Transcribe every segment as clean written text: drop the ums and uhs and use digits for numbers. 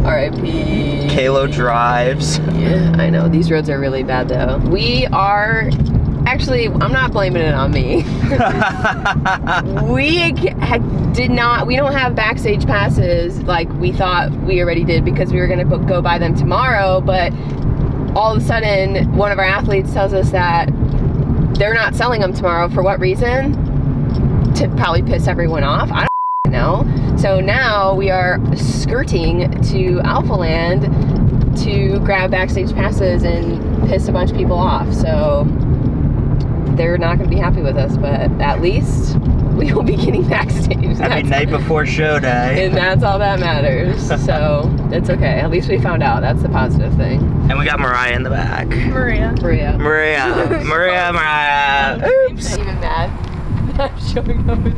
R.I.P. Kayla drives. Yeah, I know. These roads are really bad though. We are, actually, I'm not blaming it on me. We don't have backstage passes like we thought we already did because we were gonna go buy them tomorrow, but all of a sudden, one of our athletes tells us that they're not selling them tomorrow. For what reason? To probably piss everyone off. I don't know. So now we are skirting to Alphaland to grab backstage passes and piss a bunch of people off. So they're not going to be happy with us, but at least we will be getting backstage. Happy night before show day. And that's all that matters. So it's okay. At least we found out. That's the positive thing. And we got Mariah in the back. Maria. Mariah. Oops. I'm even mad. I'm showing up with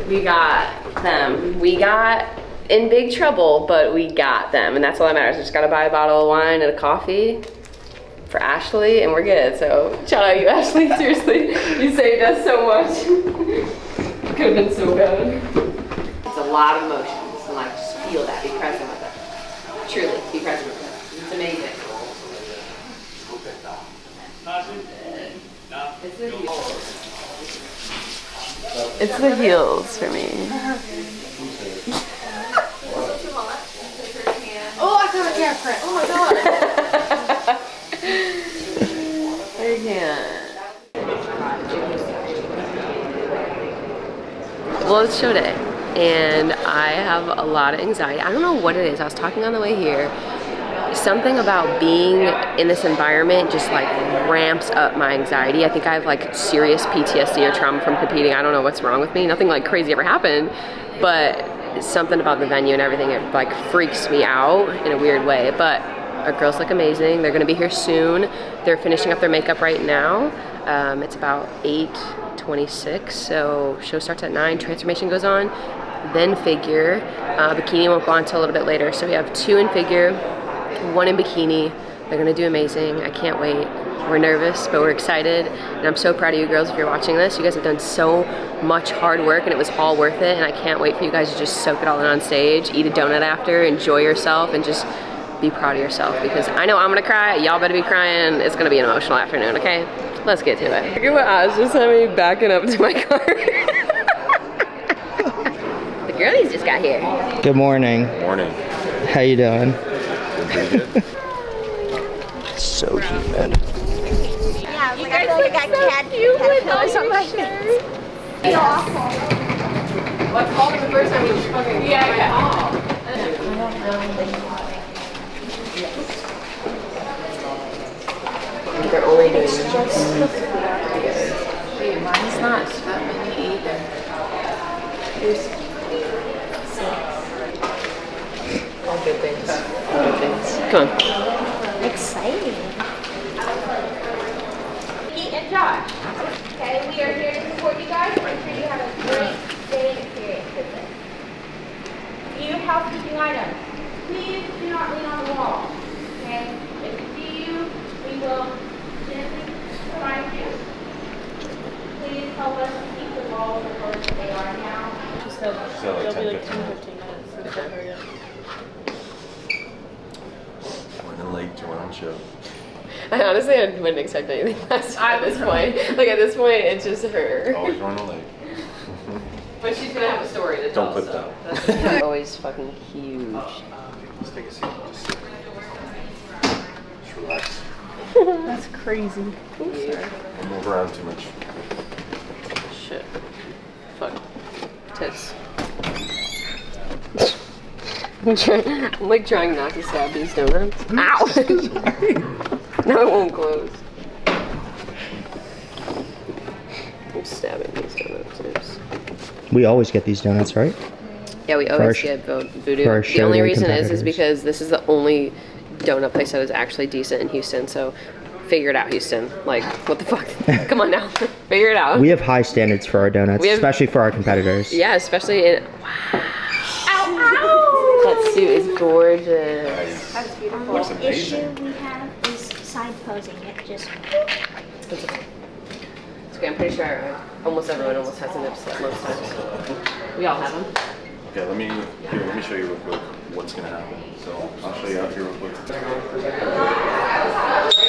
We got them. We got in big trouble, but we got them, and that's all that matters. We just gotta buy a bottle of wine and a coffee for Ashley, and we're good. So shout out you, Ashley. Seriously, you saved us so much. Could have been so bad. It's a lot of emotions, and like just feel that. Be present with it. Truly, be present with it. It's amazing. It's the heels for me. Oh, I got a hair print. Oh my god. I can't. Well, it's show day, and I have a lot of anxiety. I don't know what it is. I was talking on the way here. Something about being in this environment just like ramps up my anxiety. I think I have like serious PTSD or trauma from competing. I don't know what's wrong with me. Nothing like crazy ever happened, but something about the venue and everything, it like freaks me out in a weird way. But our girls look amazing. They're gonna be here soon. They're finishing up their makeup right now. It's about 8:26, so show starts at 9, transformation goes on, then figure. Bikini won't go on until a little bit later. So we have 2 in figure, 1 in bikini. They're gonna do amazing. I can't wait. We're nervous, but we're excited. And I'm so proud of you girls if you're watching this. You guys have done so much hard work and it was all worth it. And I can't wait for you guys to just soak it all in on stage, eat a donut after, enjoy yourself, and just be proud of yourself. Because I know I'm gonna cry, y'all better be crying. It's gonna be an emotional afternoon, okay? Let's get to it. Look at what Oz just had me backing up to my car. The girlies just got here. Good morning. Morning. How you doing? Pretty good. So humid. Yeah, like I feel like I can't caterpillars on my face. Feel awful. What called him the first time he was fucking They're only doing just the Wait, mine's not that many either. Here's 6. All good things. All good things. Come on. Exciting. Pete and Josh. Okay, we are here to support you guys. Make sure you have a great day and experience with it. Few housekeeping items. Please do not lean on the wall. Okay? If we see you, we will gently surround you. Please help us keep the walls as close as they are now. She said So like it'll be 10, like 10-15 minutes. So don't hurry up. Running late to one show. I honestly wouldn't expect anything less at this point. Like at this point, it's just her. Always running late. But she's gonna have a story to tell. Don't put so that. that's always fucking huge. Just take a seat. Just relax. That's crazy. Don't move around too much. Shit. Fuck. Tits. I'm like trying not to stab these donuts. Ow! No, it won't close. I'm stabbing these donuts. Oops. We always get these donuts, right? Yeah, we always get voodoo. for our The only show day reason is competitors. because this is the only donut place that was actually decent in Houston. So figure it out, Houston. Like, what the fuck? Come on now. Figure it out. We have high standards for our donuts, We have- especially for our competitors. Yeah, especially in. Wow. That suit is gorgeous. That's beautiful. Looks The amazing. issue we have is side posing. It just. It's okay, I'm pretty sure almost everyone almost has a nip slip most times. We all have them. Okay, let me show you real quick what's gonna happen. So I'll show you out here real quick.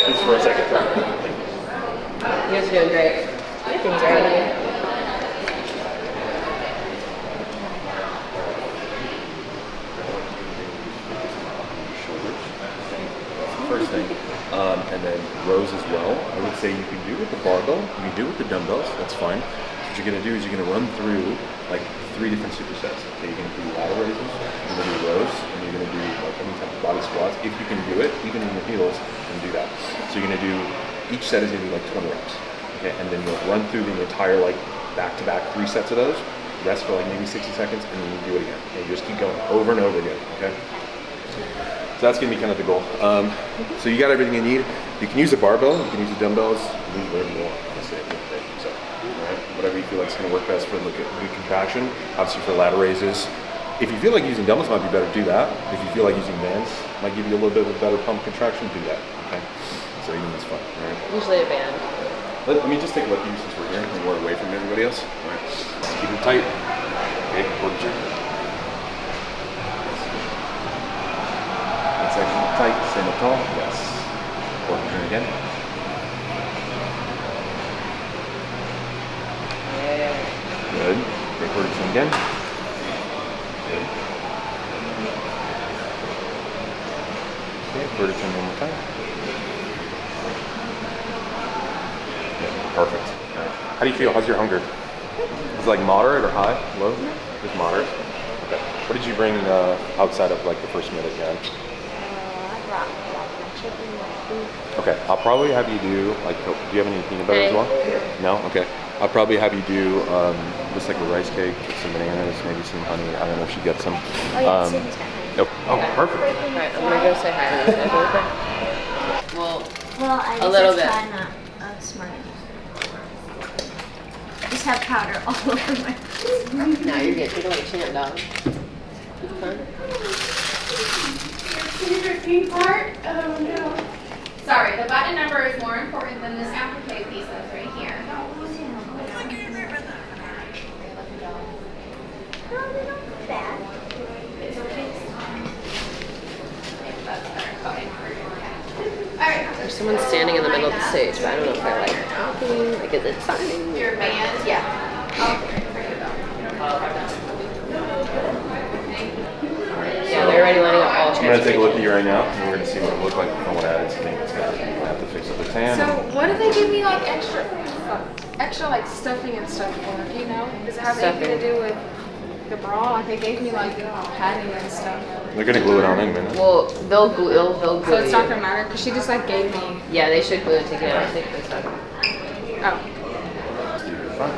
Just for a second. You guys are doing great. Things are ready. First thing, and then rows as well. I would say you can do with the barbell, you can do with the dumbbells, that's fine. What you're gonna do is you're gonna run through like 3 different supersets. Okay, you're gonna do lateral raises, you're gonna do rows, and you're gonna do like any type of body squats. If you can do it, even in your heels, you can do that. So you're gonna do, each set is gonna be like 20 reps. Okay, and then you'll run through the entire like back-to-back 3 sets of those, rest for like maybe 60 seconds, and then you do it again. Okay, you just keep going over and over again, okay? So that's gonna be kind of the goal. So you got everything you need. You can use a barbell, you can use the dumbbells, you can use whatever you want, honestly, at the end of the day. So, right, whatever you feel like is gonna work best for good contraction, obviously for lat raises. If you feel like using dumbbells might be better, do that. If you feel like using bands might give you a little bit of a better pump contraction, do that, okay? So you know that's fun, all right? Usually a band. Let me just take a look at you since we're here and we're away from everybody else. All right, keep it tight. Okay, hold it. Section tight, stand up tall, yes. Forward turn again. Good. Great forward turn again. Good. Okay, forward turn one more time. Yeah, perfect. Right. How do you feel? How's your hunger? Is it like moderate or high? Low? Just moderate. Okay. What did you bring outside of like the first minute, man? Okay, I'll probably have you do like, do you have any peanut butter as well? No? Okay. I'll probably have you do just like a rice cake with some bananas, maybe some honey. I don't know if she got some. Oh, perfect. Alright, I'm gonna go say hi to these guys. Well, I a little just bit. try not smart. Just have powder all over my face. Now you're good. Take a chin up, dog. Fun. Favorite part? Oh no. Sorry, the button number is more important than this applique piece that's right here. Bad. It's okay. Alright. There's someone standing in the middle of the stage, but I don't know if they're like talking, like is it signing? Your band? Yeah. Yeah, they're already lining up all I'm gonna take a look at you right now, and we're gonna see what it looks like from what added to me. It's gonna have to fix up the tan. So what do they give me like extra like stuffing and stuff for? Do you know? Does it have anything to do with the bra? Like they gave me like padding and stuff. They're gonna glue it on in a minute. Well, they'll glue So it's not it. gonna matter because she just like gave me. Yeah, they should glue it together. I think that's Oh. You're fine.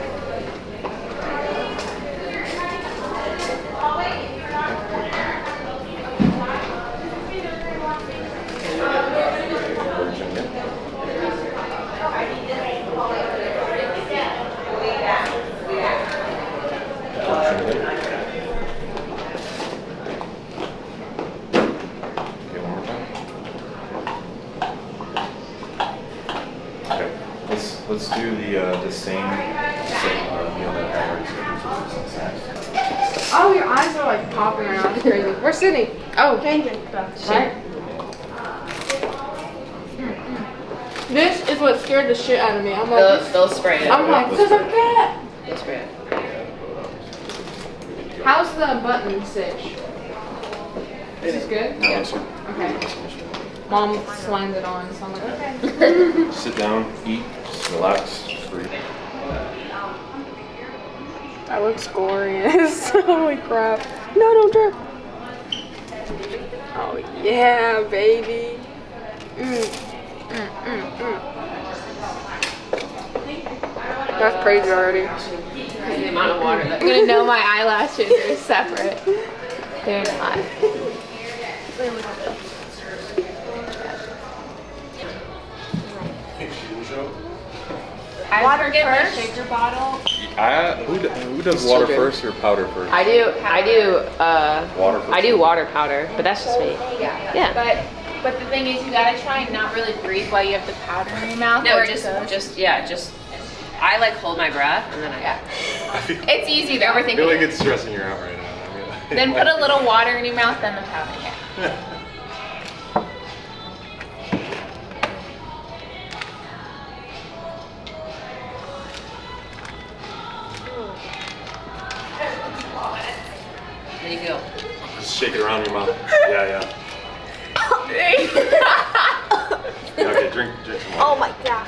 Let's do the same meal that I already Oh, your eyes are like popping around. It's crazy. Where's Sydney? Oh, changing stuff. Right. This is what scared the shit out of me. I'm like, they'll spray it. I'm like, because I'm fat. They'll spray it. How's the button stitch? This is good? No, it's good. Okay. Mom slammed it on, so I'm like, okay. Sit down, eat, just relax, breathe. That looks glorious. Holy crap. No, don't drip. Oh, yeah, baby. That's crazy already. The amount of water that I'm gonna know my eyelashes are separate. They're not. I forget my shaker bottle. Who does water first or powder first? I do Water first. I do water powder, but that's just me. Yeah. Yeah. But the thing is, you gotta try and not really breathe while you have the powder in your mouth. No, or it just goes. and I like hold my breath and then It's easy though. I feel like it's stressing you out right now. Then put a little water in your mouth, then the powder. How do you feel? Just shake it around your mouth. Yeah. Okay, drink some water. Oh my god.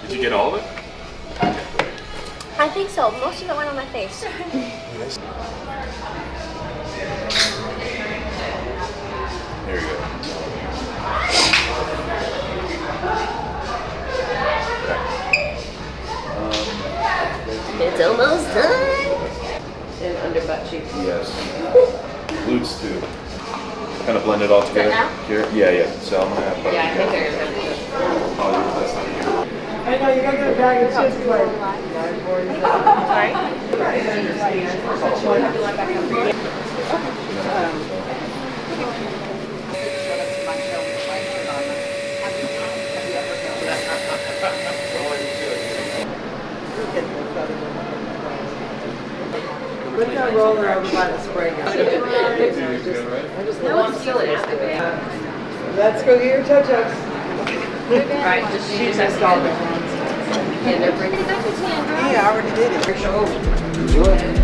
Did you get all of it? I think so. Most of it went on my face. There you go. It's almost done. And under butt cheeks. Yes. Glutes too. Kind of blend it all together. Here. Yeah. So I'm gonna have Yeah, I think they're gonna do it. Oh, that's not here. I know you got that bag of chips like. Put that roller over by the spray gun. No one still is. Let's go get your touch-ups. Right, she just has to get it. And they're bringing it back to Yeah, I already did it. Enjoy.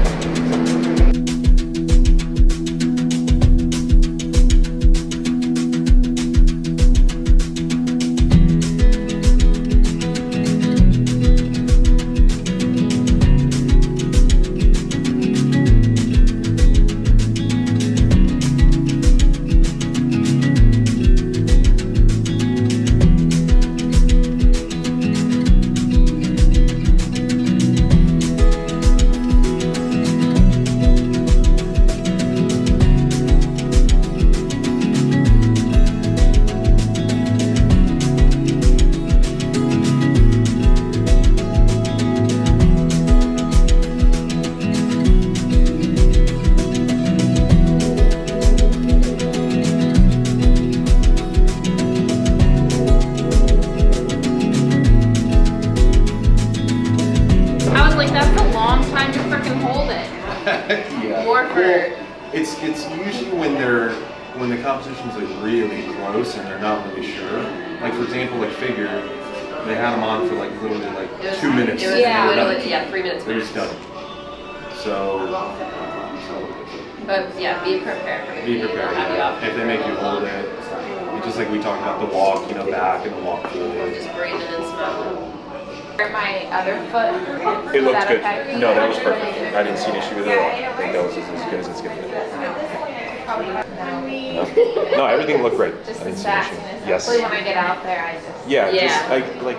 It's usually when the competition's like really close and they're not really sure. Like for example, like figure, they had them on for like literally like 2 minutes. It was literally 3 minutes. They're just done. So. But yeah, be prepared. Be prepared. Yeah. If they make you hold it, just like we talked about the walk, back and the walk forward. Just breathe in and smell. My other foot. It looked good. No, that was perfect. I didn't see an issue with it at all. I think that was as good as it's going to be. No, everything looked great. Just I didn't the see an issue. fastness. Yes. Hopefully when I get out there, I just. Yeah, Yeah. just like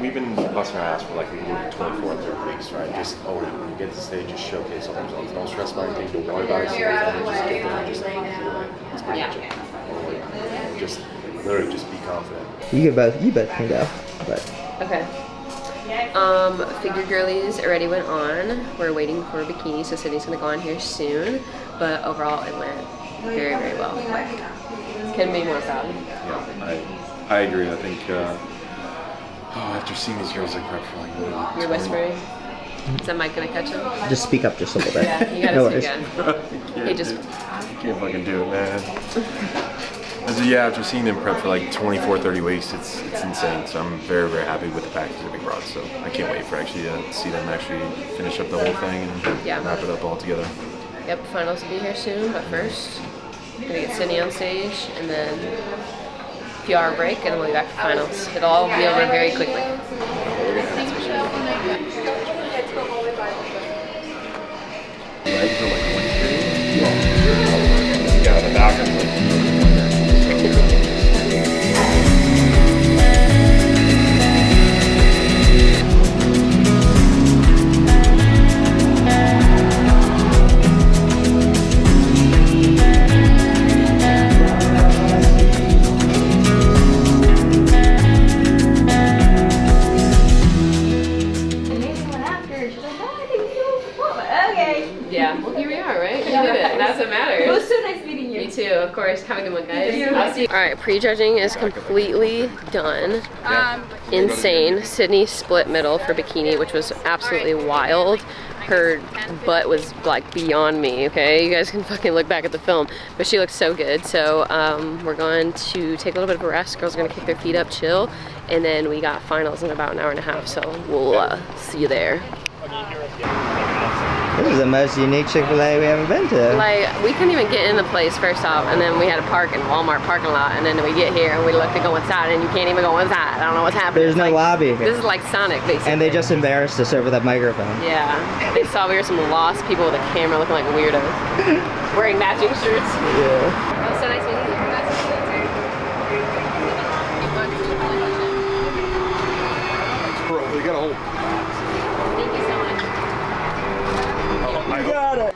we've been busting our ass for like 24 and 30 weeks, right? Just when you get to the stage, just showcase all the results. Don't stress about anything. Don't worry about it. Just get there and just feel it. That's pretty much it. Just literally just be confident. You both can go. But Okay. Figure girlies already went on. We're waiting for a bikini, so Sydney's gonna go on here soon. But overall, it went very, very well. Couldn't be more proud. Yeah, I agree. I think after seeing these girls like prep for like You're whispering. Is that mic gonna catch him? just speak up just a little bit. Yeah, you gotta No speak worries. up. He just. You can't fucking do it, man. Yeah, after seeing them prep for like 24, 30 weeks, it's insane. So I'm very, very happy with the package that we brought. So I can't wait for actually to see them actually finish up the whole thing and wrap it up all together. Yep, finals will be here soon, but first, gonna get Sydney on stage, and then a few hour break, and then we'll be back for finals. It'll all be over very quickly. Legs are like yeah, the back is like. Yeah, well here we are, right? You did it. That's what matters. It was so nice meeting you. Me too. Alright, prejudging is completely done. Insane. Sydney split middle for bikini, which was absolutely wild. Her butt was like beyond me, okay? You guys can fucking look back at the film, but she looks so good. So we're going to take a little bit of a rest. Girls are gonna kick their feet up, chill, and then we got finals in about an hour and a half, so we'll see you there. This is the most unique Chick-fil-A we ever been to. Like, we couldn't even get in the place first off, and then we had to park in Walmart parking lot, and then we get here and we look to go inside, and you can't even go inside. I don't know what's happening. There's no lobby. This is like Sonic, basically. And they just embarrassed us over that microphone. Yeah, they saw we were some lost people with a camera looking like weirdos, wearing matching shirts. Yeah. Oh, so nice meeting you. Bro, we got a whole. Thank you so much. You got it.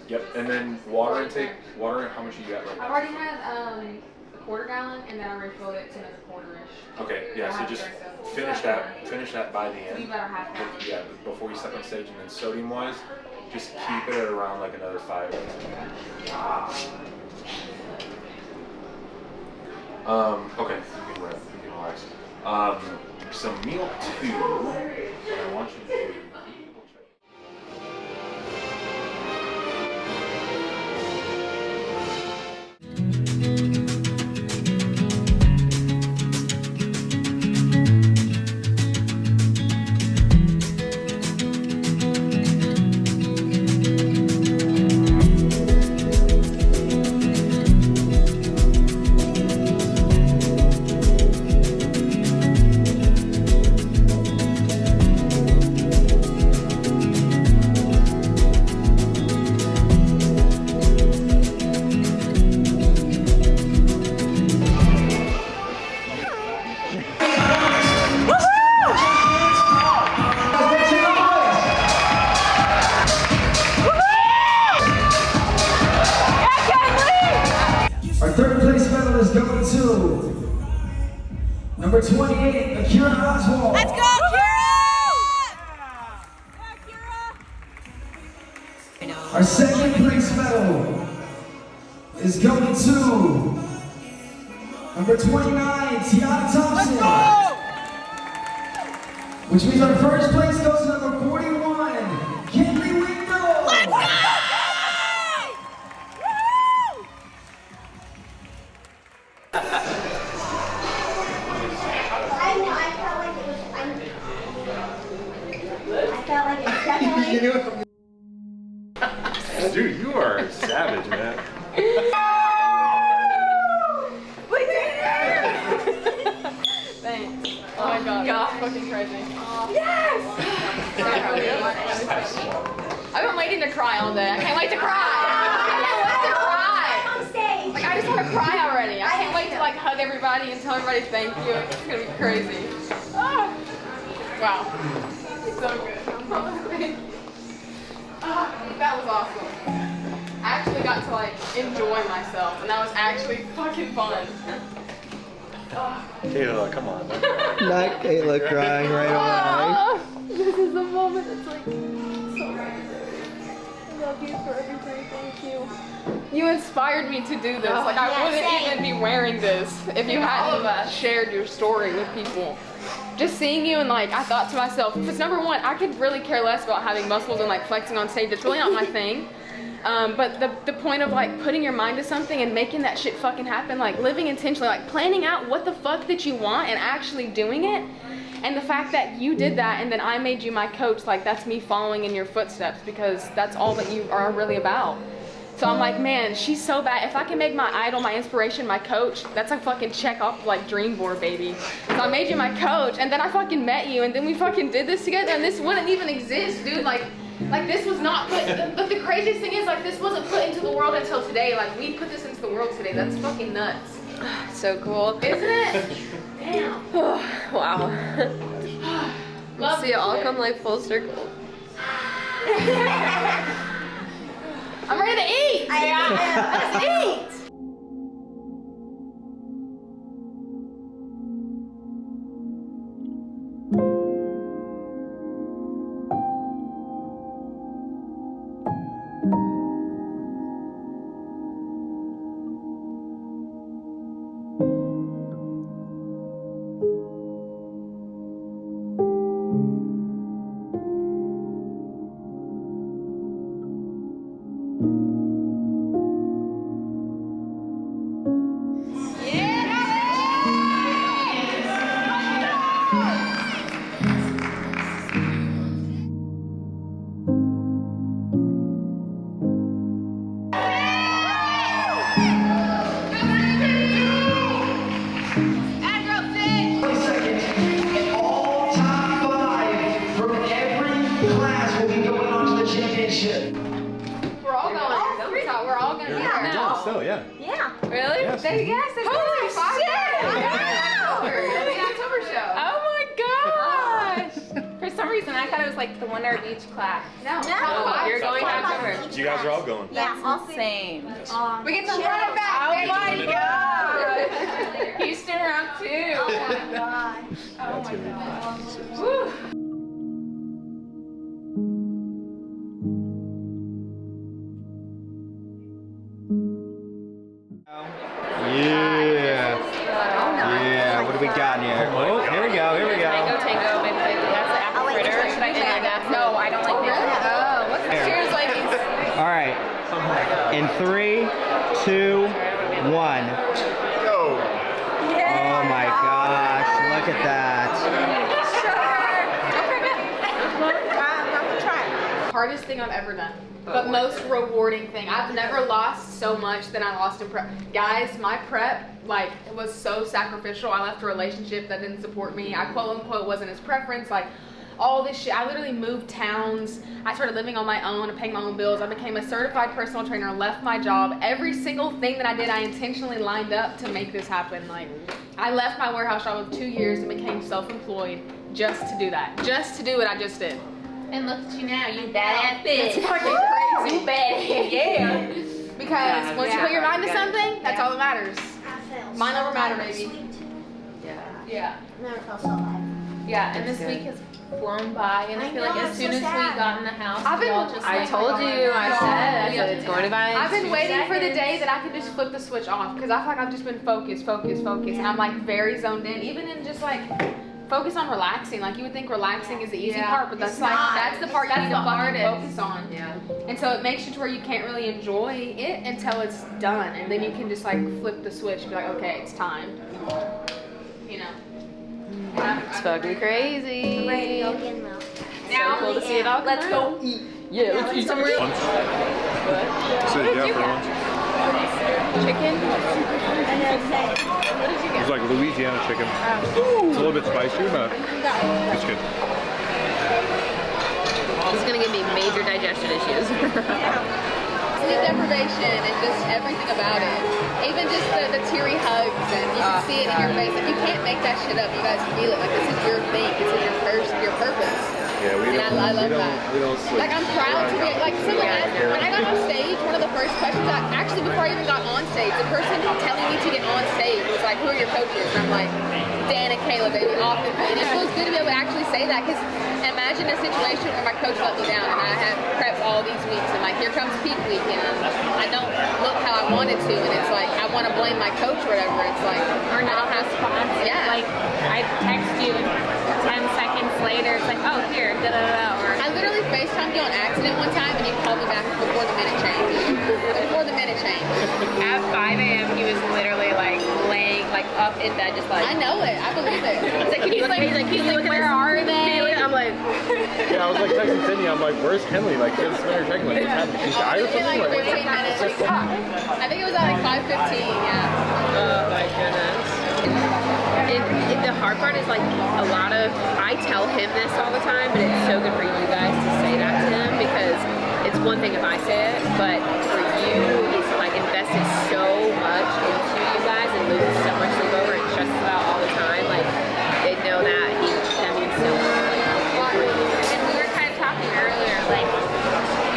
Yep. And then water intake. Water, how much you got right now? I've already had a quarter gallon, and then I refilled it to another quarter-ish. Okay, yeah, so just finish that by the end. Leave about a half hour. Yeah, before you step on stage, and then sodium-wise, just keep it at around like another 5. Okay, you can rest, you can relax. So meal 2, what I want you to do. Our third place medal is going to number 28, Akira Oswald. Let's go, Kira! Our second place medal is going to number 29, Tiana Thompson. Which means our first place goes to number 41, Kayla. Dude, you are a savage, man. Thanks. Oh my god, that's fucking crazy. Yes! I've been waiting to cry all day. I can't wait to cry! I can't wait to cry! Like, I just want to cry already. I can't wait to like hug everybody and tell everybody thank you. It's gonna be crazy. Ah. Wow. So good. Thank you. That was awesome. I actually got to like enjoy myself, and that was actually fucking fun. Kayla, come on. Not Kayla crying right away. This is the moment that's like so nice. I love you for everything. Thank you. You inspired me to do this. Like I wouldn't even be wearing this if you hadn't shared your story with people. Just seeing you and like I thought to myself, because number one, I could really care less about having muscles and like flexing on stage. It's really not my thing. But the point of like putting your mind to something and making that shit fucking happen, like living intentionally, like planning out what the fuck that you want and actually doing it. And the fact that you did that and then I made you my coach, like that's me following in your footsteps because that's all that you are really about. So I'm like, man, she's so bad. If I can make my idol, my inspiration, my coach, that's a fucking check off like dream board, baby. So I made you my coach and then I fucking met you and then we fucking did this together and this wouldn't even exist, dude. Like this was not put, but the craziest thing is like this wasn't put into the world until today. Like we put this into the world today. That's fucking nuts. So cool. Isn't it? Damn. Wow. Love See it all come like full circle. I'm ready to eat. Let's eat. We're all going. We're all going to be there. Yeah, so yeah. Yeah. Really? Yes. Yes, there's Holy the October show. Oh my gosh! For some reason, I thought it was like the winner of each class. No. You're going to October. You guys are all going. Yeah, all Insane. We get to run it back. Oh baby. my god! Houston round 2. Oh my gosh. That's gonna be fun. Woo. Yeah. Yeah. What do we got here? Oh, here we go. Here we Tango, go. tango, maybe that's the apple wait, fritter. just Should I like do that? No, I don't like this. Oh, what's Here. Cheers, ladies. All right. In 3, 2, 1. Go. Oh my gosh! Look at that. hardest thing I've ever done, but most rewarding thing. I've never lost so much than I lost in prep. Guys, my prep, like, it was so sacrificial. I left a relationship that didn't support me. I quote unquote wasn't his preference. Like, all this shit. I literally moved towns. I started living on my own and paying my own bills. I became a certified personal trainer, left my job. Every single thing that I did, I intentionally lined up to make this happen. Like, I left my warehouse job of 2 years and became self-employed just to do that. Just to do what I just did. And look at you now, you badass bitch. It's fucking crazy. You badass. Yeah. Because once you put your mind to something, that's all that matters. I felt Mind so over matter, light baby. and sweet. Yeah. Never felt so light. Yeah, and this week has flown by, and I feel like know, as it's soon so as we sad. got in the house, I've we been- all just I like, told oh my you, I God. said it's going to buy. I've been 2 waiting for the seconds. day that I could just flip the switch off because I feel like I've just been focused, and I'm like very zoned in, even in just like focus on relaxing. Like, you would think relaxing is the easy part, but that's It's like not. that's the part you need to fucking focus on. Yeah. And so it makes you to where you can't really enjoy it until it's done, and then you can just like flip the switch and be like, okay, it's time. You know. It's fucking crazy. Ready to go get milk. So cool to see it all. Let's go eat. Yeah, let's eat some real. Lunch. So yeah, for lunch. Chicken. It's like Louisiana chicken. It's a little bit spicy, but it's good. This is gonna give me major digestion issues. Sleep deprivation and just everything about it. Even just the teary hugs, and you can see it in your face. Like, you can't make that shit up. You guys feel it. Like, this is your thing. This is your purpose. Yeah, we And don't. I love we don't. that. We don't sleep. Like, I'm proud to be, like, someone asked, when I got on stage, one of the first questions, actually before I even got on stage, the person telling me to get on stage was like, who are your coaches? And I'm like, Dan and Kayla, baby, AuthenFit. And it feels good to be able to actually say that, because imagine a situation where my coach let me down and I have preps all these weeks, and like, here comes peak week, and I don't look how I wanted to, and it's like, I want to blame my coach or whatever. It's like, Or not responsive. Yeah. Like, I text you 10 seconds later, it's like, oh, here, da-da-da, or... I literally FaceTimed you on accident one time, and you called me back before the minute change. Before the minute change. At 5 a.m., he was literally like laying like up in bed, just like. I know it. I believe it. He's like, can you look? He's like, where are they? I'm like, Yeah, I was like texting Sydney. I'm like, where's Kenley? Like, just when you're checking, like, what's happening? She died or In like something? 15 minutes. I think it was at like 5:15. Yeah. oh my goodness. The hard part is like a lot of, I tell him this all the time, but it's so good for you guys to say that to him, because it's one thing if I say it, but for you, he's like invested so much into you guys and loses so much sleep over and stresses about all the time. Like, they know that means so much. And we were kind of talking earlier, like,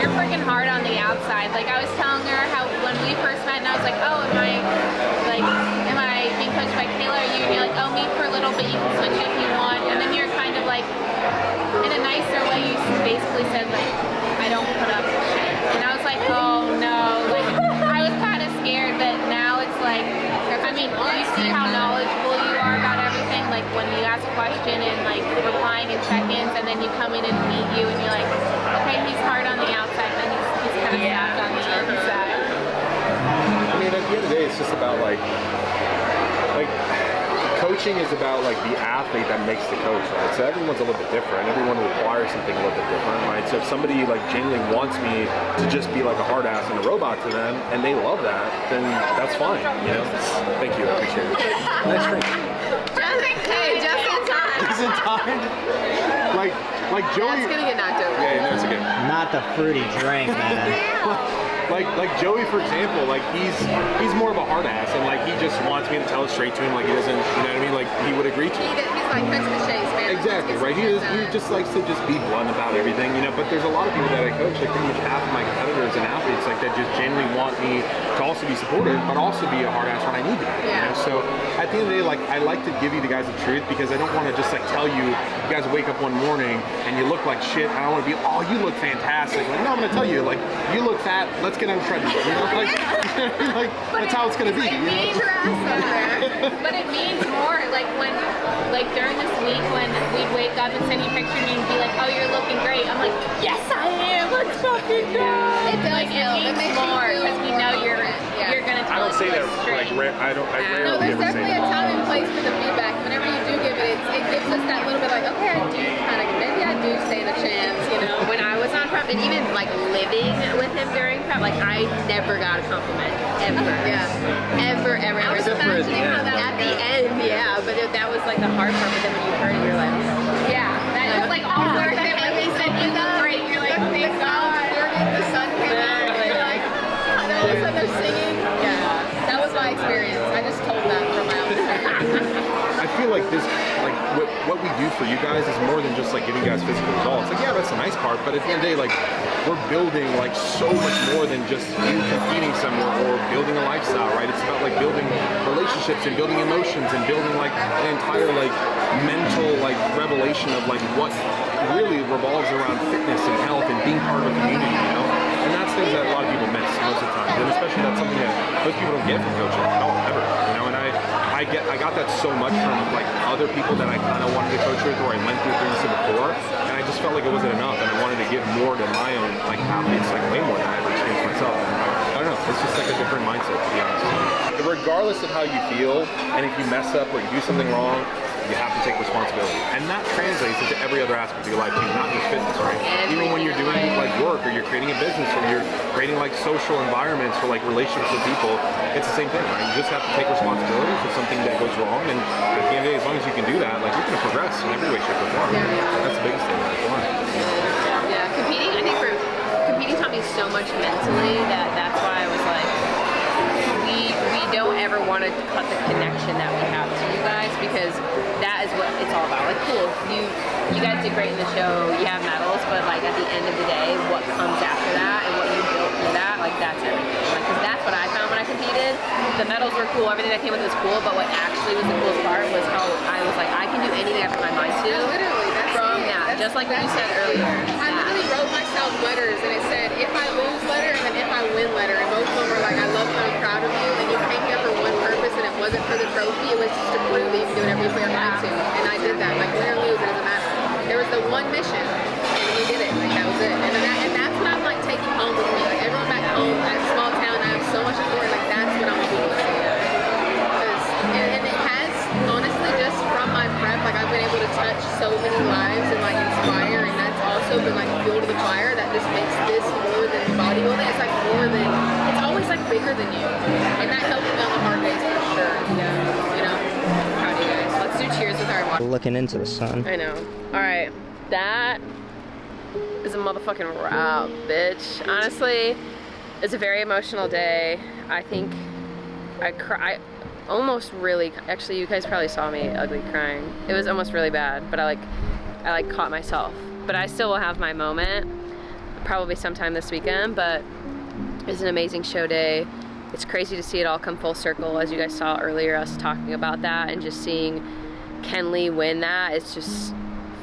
you're freaking hard on the outside. Like, I was telling her how when we first met, and I was like, oh, am I being coached by Kayla or you? And you're like, oh, me for a little bit, you can switch if you want. And then you're kind of like, in a nicer way, you basically said, like, I don't put up with shit. And I was like, oh, no. Like, I was kind of scared, but now it's like, I mean, do you see how knowledgeable you are about everything? Like, when you ask a question and, like, replying in check-ins, then you come in and meet you, and you're like, okay, he's hard on the outside, and then he's kind of soft on the inside. I mean, at the end of the day, it's just about like coaching is about like the athlete that makes the coach, right? So everyone's a little bit different. Everyone requires something a little bit different, right? So if somebody like genuinely wants me to just be like a hard ass and a robot to them, and they love that, then that's fine, you know? Thank you, I appreciate it. Nice drink. Hey, just in time. Is it time? Like Joey. It's gonna get knocked over. Yeah, no, it's okay. Not the fruity drink, man. Like Joey, for example, like he's more of a hard ass, and like he just wants me to tell it straight to him, like he doesn't, you know what I mean? Like he would agree to it. He's like, touch the chase, man. Exactly, right? He just likes to just be blunt about everything, you know. But there's a lot of people that I coach, like pretty much half of my competitors and athletes, like that just genuinely want me to also be supportive, but also be a hard ass when I need to be. You know? So at the end of the day, like I like to give you the guys the truth, because I don't want to just like tell you, you guys wake up one morning and you look like shit. I don't want to be, oh, you look fantastic. Like, no, I'm gonna tell you, like, you look fat. Let's get on the treadmill. You know, like that's how it's gonna be. You know? But it means more, like when, like during this week when we'd wake up and send you a picture of me and be like, oh, you're looking great. I'm like, yes, I am. Let's fucking go. It does. Like, it means more because we know you're gonna tell us. I don't say that straight. like I rarely No, there's ever say definitely a that. time and place for the feedback. Whenever you do give it, it gives us that little bit like, okay, I do kind of, maybe I do stand a chance, you know? When I was on prep, and even like living with him during prep, like I never got a compliment ever. Ever. I was Except for at the imagining how end. that at the end, yeah. But that was like the hard part. But then when you heard it, you're like, Yeah, that was like all the thing when they said you look great. You're like, thank God. The sun came out, and you're like, and all of a sudden they're singing. Yeah, that was my experience. I just told that from my own experience. I feel like this, like what we do for you guys is more than just like giving you guys physical results. Like, yeah, that's the nice part, but at the end of the day, like we're building like so much more than just you competing somewhere or building a lifestyle, right? It's about like building relationships and building emotions and building like an entire like mental like revelation of like what really revolves around fitness and health and being part of a community, you know? And that's things that a lot of people miss most of the time, and especially that's something that most people don't get from coaching at all, ever, you know? And I got that so much from like other people that I kind of wanted to coach with, or I went through things before, and I just felt like it wasn't enough, and I wanted to give more to my own like athletes, like way more than I ever experienced myself. And I don't know, it's just like a different mindset, to be honest. Regardless of how you feel, and if you mess up or you do something wrong, you have to take responsibility, and that translates into every other aspect of your life too, not just fitness, right? Even when you're doing like work, or you're creating a business, or you're creating like social environments for like relationships with people, it's the same thing, right? You just have to take responsibility for something that goes wrong, and at the end of the day, as long as you can do that, like you're gonna progress in every way, shape, or form. That's the biggest thing. yeah, competing. I think competing taught me so much mentally that's why I was like, we don't ever want to cut the connection that we have to you guys, because that is what it's all about. Like, cool, you guys did great in the show, you have medals, but like at the end of the day, what comes after that and what you built through that, like that's everything. Like, because that's what I found when I competed. The medals were cool, everything that came with it was cool, but what actually was the coolest part was how I was like, I can do anything I put my mind to. Literally, that's from that, just like what you said earlier. I literally wrote myself letters, and it said, if I lose letter, and then if I win letter, and both of them were like, I love you, I'm proud of you, and you came here for one purpose, and it wasn't for the trophy, it was just to prove that you can do whatever you put your mind to, and I did that, like win or lose, it doesn't matter. There was the one mission, and we did it, like that was it, and that's what I'm like taking home with me, like everyone back home, that small town, I have so much authority, like that's what I want people to see. And it has, honestly, just from my prep, like I've been able to touch so many lives and like inspire, and that's also been like fuel to the fire that just makes this more than bodybuilding. It's like more than, it's always like bigger than you, and that helps me on the hard days for sure. You know, proud of you guys. Let's do cheers with our water. Looking into the sun. I know. All right, that is a motherfucking wrap, bitch. Honestly, it's a very emotional day. I think I almost really, actually you guys probably saw me ugly crying. It was almost really bad, but I caught myself. But I still will have my moment, probably sometime this weekend, but it's an amazing show day. It's crazy to see it all come full circle, as you guys saw earlier, us talking about that, and just seeing Kenley win that, it's just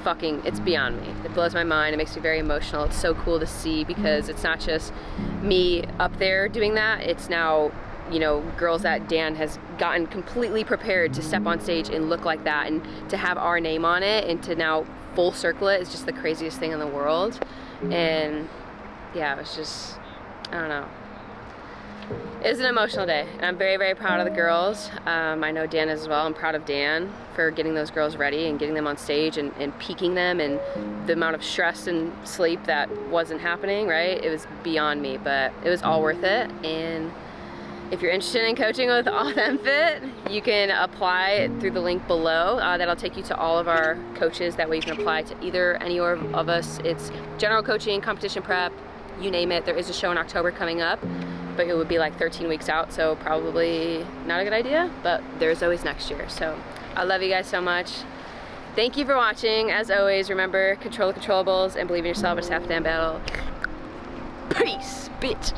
fucking, it's beyond me. It blows my mind, it makes me very emotional. It's so cool to see, because it's not just me up there doing that, it's now, you know, girls that Dan has gotten completely prepared to step on stage and look like that, and to have our name on it, and to now full circle it is just the craziest thing in the world. And yeah, it was just, I don't know. It was an emotional day, and I'm very, very proud of the girls. I know Dan is as well. I'm proud of Dan for getting those girls ready and getting them on stage and peaking them, and the amount of stress and sleep that wasn't happening, right? It was beyond me, but it was all worth it. And if you're interested in coaching with AuthenFit, you can apply through the link below. That'll take you to all of our coaches. That way you can apply to either any of us. It's general coaching, competition prep, you name it. There is a show in October coming up, but it would be like 13 weeks out, so probably not a good idea, but there's always next year. So I love you guys so much. Thank you for watching. As always, remember, control the controllables and believe in yourself. It's half the damn battle. Peace, bitch.